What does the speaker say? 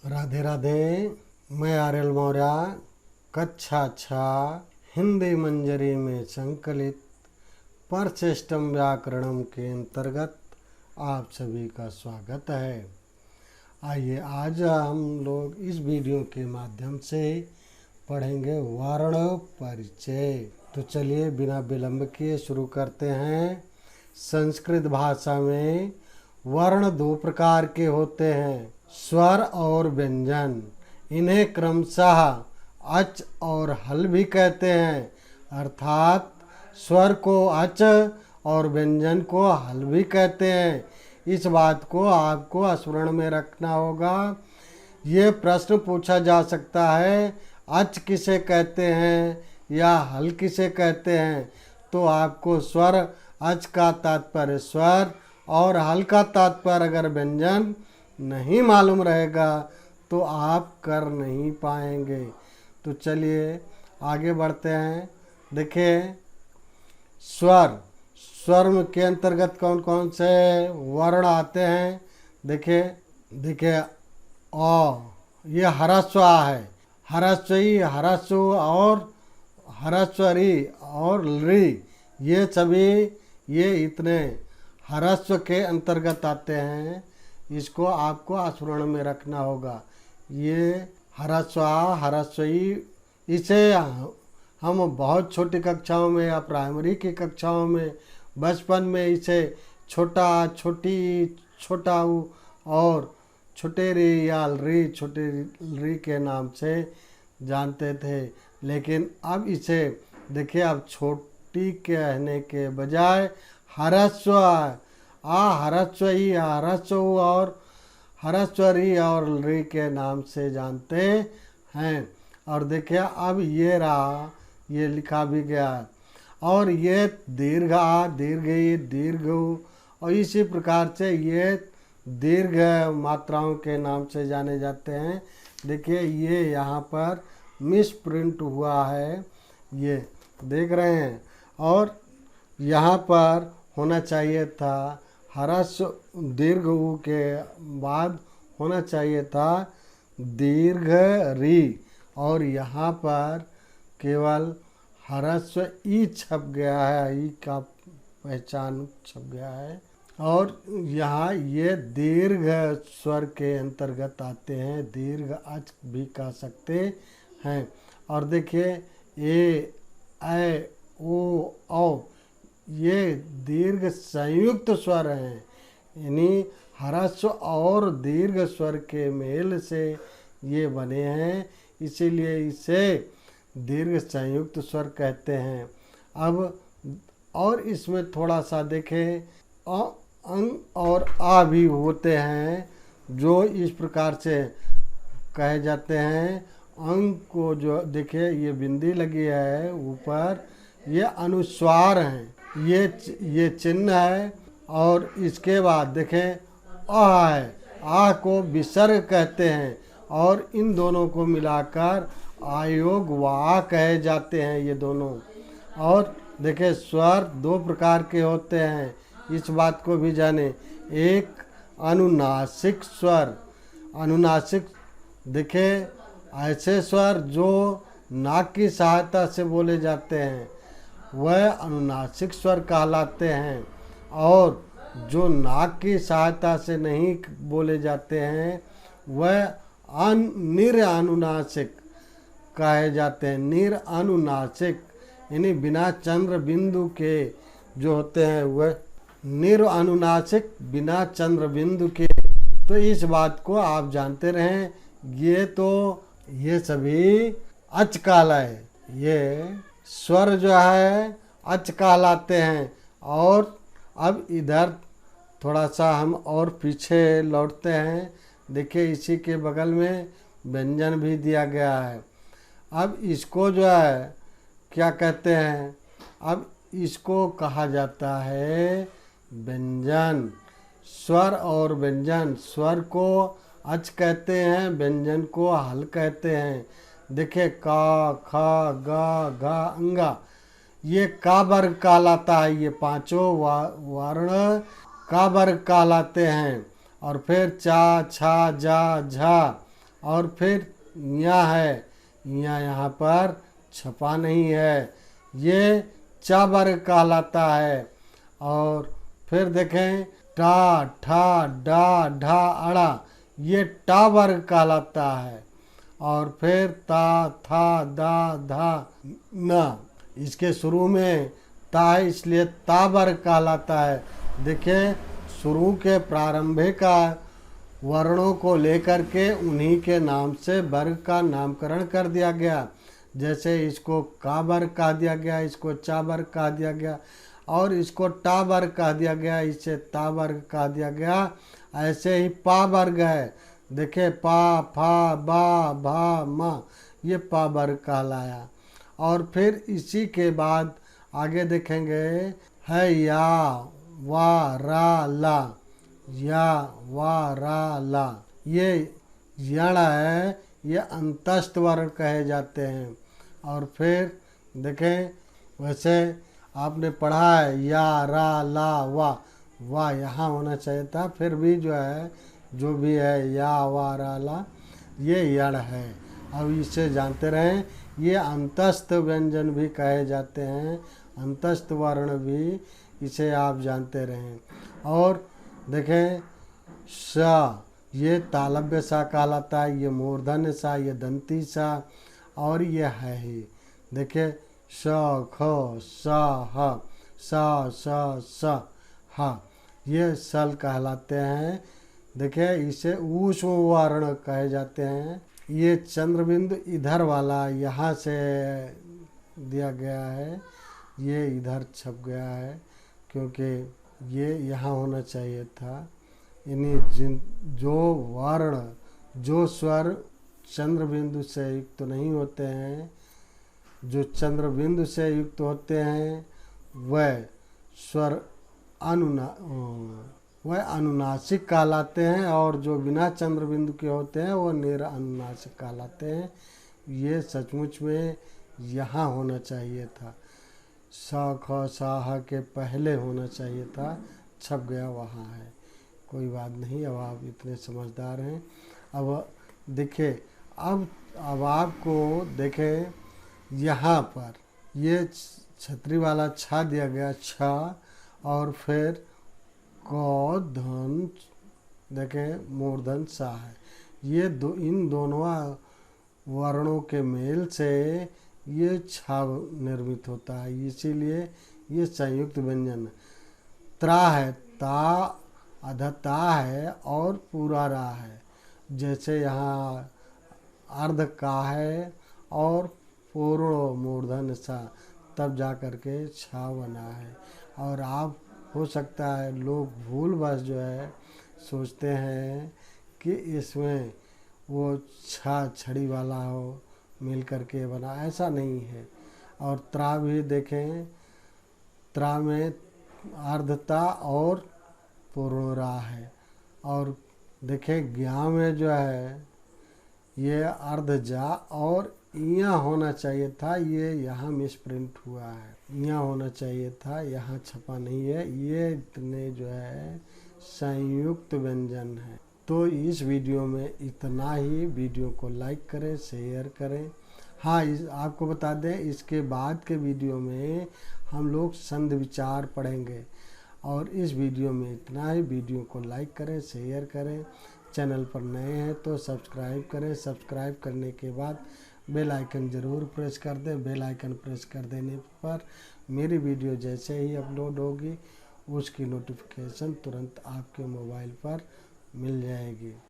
राधे राधे। मैं आर्यल मौर्य कक्षा 6 हिंदी मंजरी में संकलित परचेष्टम व्याकरणम के अंतर्गत आप सभी का स्वागत है। आइए आज हम लोग इस वीडियो के माध्यम से पढ़ेंगे वर्ण परिचय। तो चलिए बिना विलंब किए शुरू करते हैं। संस्कृत भाषा में वर्ण दो प्रकार के होते हैं, स्वर और व्यंजन। इन्हें क्रमशः अच और हल भी कहते हैं, अर्थात स्वर को अच और व्यंजन को हल भी कहते हैं। इस बात को आपको स्मरण में रखना होगा। ये प्रश्न पूछा जा सकता है, अच किसे कहते हैं या हल किसे कहते हैं। तो आपको स्वर अच का तात्पर्य स्वर और हल का तात्पर्य अगर व्यंजन नहीं मालूम रहेगा तो आप कर नहीं पाएंगे। तो चलिए आगे बढ़ते हैं। देखिए स्वर के अंतर्गत कौन कौन से वर्ण आते हैं। देखिए अ, ये ह्रस्व आ है, ह्रस्वी, ह्रस्व और ह्रस्वरी और री, ये सभी ये इतने ह्रस्व के अंतर्गत आते हैं। इसको आपको स्मरण में रखना होगा। ये ह्रस्व ह्रस्वी, इसे हम बहुत छोटी कक्षाओं में या प्राइमरी की कक्षाओं में बचपन में इसे छोटा, छोटी, छोटा ऊ और छोटे री या री, छोटे री के नाम से जानते थे। लेकिन अब इसे देखिए, अब छोटी कहने के बजाय ह्रस्व ह्रस्वी, ह्रस्व और ह्रस्वरी और री के नाम से जानते हैं। और देखिए अब ये रहा, ये लिखा भी गया। और ये दीर्घ आ, दीर्घ ई, दीर्घ उ, और इसी प्रकार से ये दीर्घ मात्राओं के नाम से जाने जाते हैं। देखिए ये यहाँ पर मिस प्रिंट हुआ है, ये देख रहे हैं। और यहाँ पर होना चाहिए था ह्रस्व, दीर्घ उ के बाद होना चाहिए था दीर्घ री, और यहाँ पर केवल ह्रस्व ई छप गया है, ई का पहचान छप गया है। और यहाँ ये दीर्घ स्वर के अंतर्गत आते हैं, दीर्घ अच भी कह सकते हैं। और देखिए ए, ऐ, ओ, औ, ये दीर्घ संयुक्त स्वर हैं, यानी ह्रस्व और दीर्घ स्वर के मेल से ये बने हैं, इसीलिए इसे दीर्घ संयुक्त स्वर कहते हैं। अब और इसमें थोड़ा सा देखें, अ, अंग और आ भी होते हैं, जो इस प्रकार से कहे जाते हैं। अंग को जो देखिए ये बिंदी लगी है ऊपर, ये अनुस्वार हैं, ये चिन्ह है। और इसके बाद देखें आ है, आ को विसर्ग कहते हैं, और इन दोनों को मिलाकर आयोग वा कहे जाते हैं ये दोनों। और देखिए स्वर दो प्रकार के होते हैं, इस बात को भी जाने। एक अनुनासिक स्वर, अनुनासिक देखिए ऐसे स्वर जो नाक की सहायता से बोले जाते हैं वह अनुनासिक स्वर कहलाते हैं, और जो नाक की सहायता से नहीं बोले जाते हैं वह निरअनुनासिक कहे जाते हैं। निरअनुनासिक यानी बिना चंद्र बिंदु के जो होते हैं वह निरअनुनासिक, बिना चंद्र बिंदु के। तो इस बात को आप जानते रहें। ये सभी अच कहलाए, ये स्वर जो है अच कहलाते हैं। और अब इधर थोड़ा सा हम और पीछे लौटते हैं। देखिए इसी के बगल में व्यंजन भी दिया गया है। अब इसको जो है क्या कहते हैं, अब इसको कहा जाता है व्यंजन। स्वर और व्यंजन, स्वर को अच कहते हैं, व्यंजन को हल कहते हैं। देखिए का, खा, गा, घा, अंगा, ये का वर्ग कहलाता है। ये पांचों वर्ण का वर्ग कहलाते हैं। और फिर चा, छा, जा, झा, और फिर यहाँ है, यहाँ पर छपा नहीं है, ये चा वर्ग कहलाता है। और फिर देखें टा ठा डा ढा अड़ा, ये टा वर्ग कहलाता है। और फिर ता था दा धा न, इसके शुरू में ता है इसलिए ता वर्ग कहलाता है। देखिए शुरू के प्रारंभिक वर्णों को लेकर के उन्हीं के नाम से वर्ग का नामकरण कर दिया गया। जैसे इसको का वर्ग कह दिया गया, इसको चा वर्ग कह दिया गया, और इसको टा वर्ग कह दिया गया, इसे ता वर्ग कह दिया गया। ऐसे ही पा वर्ग है, देखे पा फा बा भा मा, ये पा वर्ग कहलाया। और फिर इसी के बाद आगे देखेंगे है या वा रा ला, या वा रा ला, ये यण है, ये अंतस्थ वर्ण कहे जाते हैं। और फिर देखें वैसे आपने पढ़ा है या रा ला वा, वाह यहाँ होना चाहिए था, फिर भी जो है जो भी है या वा रा ला ये यण है। अब इसे जानते रहें, ये अंतस्थ व्यंजन भी कहे जाते हैं, अंतस्थ वर्ण भी, इसे आप जानते रहें। और देखें सा, ये तालव्य सा कहलाता है, ये मूर्धन्य सा, ये दंती सा, और ये है ही। देखिए स ख सा ह सा स ह, ये सल कहलाते हैं। देखिए इसे ऊष्म वर्ण कहे जाते हैं। ये चंद्रबिंदु इधर वाला यहाँ से दिया गया है, ये इधर छप गया है क्योंकि ये यहाँ होना चाहिए था। इन्हीं जो वर्ण, जो स्वर चंद्रबिंदु से युक्त नहीं होते हैं, जो चंद्रबिंदु से युक्त होते हैं वह स्वर वह अनुनासिक कहलाते हैं, और जो बिना चंद्रबिंदु के होते हैं वो निरअनुनासिक कहलाते हैं। ये सचमुच में यहाँ होना चाहिए था, सा ख सा ह के पहले होना चाहिए था, छप गया वहाँ है, कोई बात नहीं। अब आप इतने समझदार हैं। अब देखिए अब आपको देखें यहाँ पर ये छतरी वाला छा दिया गया, छा, और फिर क धन, देखें मूर्धन सा है। ये इन दोनों वर्णों के मेल से ये छा निर्मित होता है, इसीलिए ये संयुक्त व्यंजन है। त्रा है, ता अधता है और पूरा रा है। जैसे यहाँ अर्ध का है और पूर्ण मूर्धन सा, तब जा कर के छा बना है। और आप हो सकता है लोग भूलवश जो है सोचते हैं कि इसमें वो छा छड़ी वाला हो मिल करके बना, ऐसा नहीं है। और त्रा भी देखें, त्रा में अर्धता और पूर्णरा है। और देखें ज्ञा में जो है ये अर्ध जा और यहाँ होना चाहिए था, ये यहाँ मिसप्रिंट हुआ है, यहाँ होना चाहिए था, यहाँ छपा नहीं है। ये इतने जो है संयुक्त व्यंजन है। तो इस वीडियो में इतना ही। वीडियो को लाइक करें, शेयर करें। हाँ, आपको बता दें इसके बाद के वीडियो में हम लोग संधि विचार पढ़ेंगे। और इस वीडियो में इतना ही। वीडियो को लाइक करें, शेयर करें। चैनल पर नए हैं तो सब्सक्राइब करें। सब्सक्राइब करने के बाद बेल आइकन ज़रूर प्रेस कर दें। बेल आइकन प्रेस कर देने पर मेरी वीडियो जैसे ही अपलोड होगी उसकी नोटिफिकेशन तुरंत आपके मोबाइल पर मिल जाएगी।